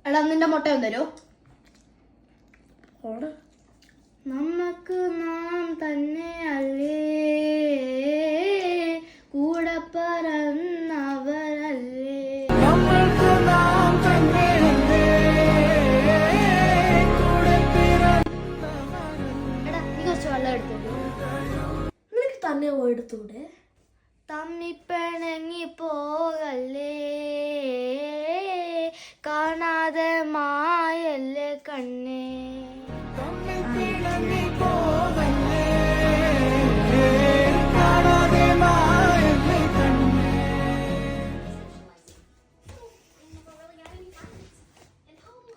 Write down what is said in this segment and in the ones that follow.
എടാ നിന്റെ മുട്ട തരോ? നമുക്ക് നാം തന്നെ അല്ലേ കൂടെ പറന്നവരല്ലേ. നമ്മൾക്ക് നാം തന്നെ എടാ നീ കുറച്ച് വെള്ളം എടുത്തോ. നിനക്ക് തന്നെ എടുത്തൂടെ? തമ്മിപ്പിണങ്ങി പോകല്ലേ കാണാതെ മായല്ലേ കണ്ണേ.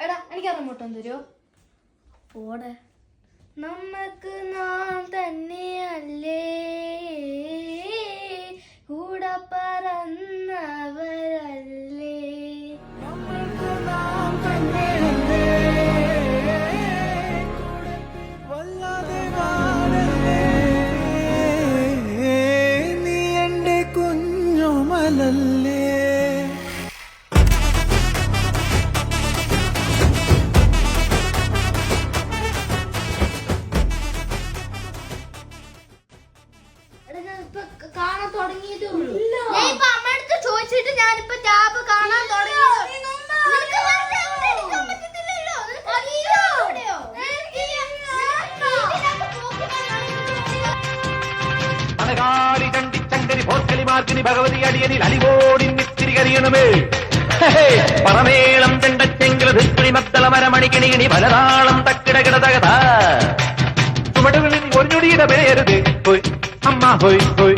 എടാ എനിക്ക് റിമോട്ട് തരോ? പോടെ. നമുക്ക് നാം തന്നെയല്ലേ കൂടെ പറന്നവരല്ലേ. നമ്മൾക്ക് നാം തന്നെ വല്ലാതെ വാഴല്ലേ നീ എന്റെ കുഞ്ഞുമലല്ലേ. കാണാൻ തുടങ്ങിയതേ ഉള്ളൂ. ഞാനിപ്പോ അമ്മയടുത്ത് ചോദിച്ചിട്ട് ഞാനിപ്പോ ടാബ് കാണാൻ തുടങ്ങി. പണകാരി കണ്ടിച്ചങ്കരി പോർക്കലി മാർക്കിനി ഭഗവതി അടിയനിൽ അലിവോടി നിത്തിരി കരിയണമേ. പണമേളം ചെണ്ടച്ചെങ്കില ധിക്കിണി മത്തള മരമണിക്കിണികിണി പലതാളം തക്കിടകിട തകത ചുവടുകളിൽ ഒരു ഞൊടിയുടെ പേരുത് ഹോയ് അമ്മ ഹോയ് ഹോയ്.